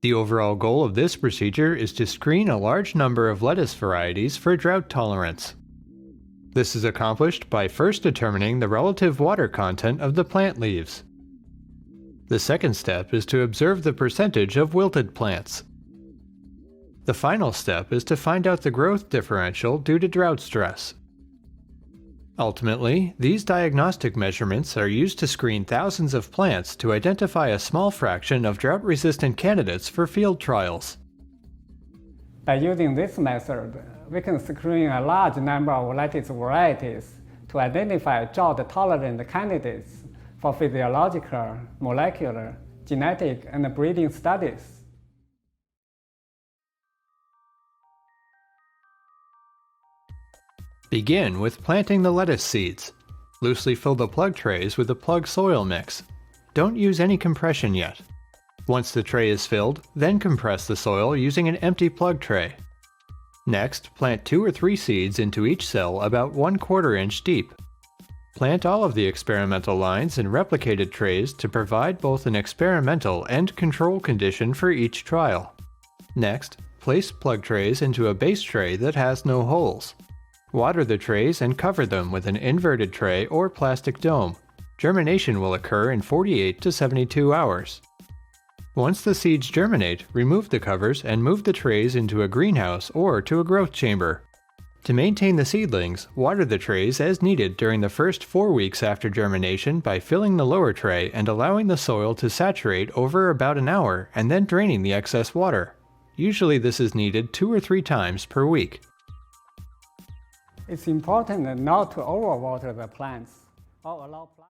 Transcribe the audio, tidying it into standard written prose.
The overall goal of this procedure is to screen a large number of lettuce varieties for drought tolerance. This is accomplished by first determining the relative water content of the plant leaves. The second step is to observe the percentage of wilted plants. The final step is to find out the growth differential due to drought stress. Ultimately, these diagnostic measurements are used to screen thousands of plants to identify a small fraction of drought-resistant candidates for field trials. By using this method, we can screen a large number of lettuce varieties to identify drought-tolerant candidates for physiological, molecular, genetic, and breeding studies. Begin with planting the lettuce seeds. Loosely fill the plug trays with the plug soil mix. Don't use any compression yet. Once the tray is filled, then compress the soil using an empty plug tray. Next, plant 2 or 3 seeds into each cell about 1/4 inch deep. Plant all of the experimental lines in replicated trays to provide both an experimental and control condition for each trial. Next, place plug trays into a base tray that has no holes. Water the trays and cover them with an inverted tray or plastic dome. Germination will occur in 48 to 72 hours. Once the seeds germinate, remove the covers and move the trays into a greenhouse or to a growth chamber. To maintain the seedlings, water the trays as needed during the first 4 weeks after germination by filling the lower tray and allowing the soil to saturate over about an hour and then draining the excess water. Usually this is needed 2 or 3 times per week. It's important not to overwater the plants or allow plants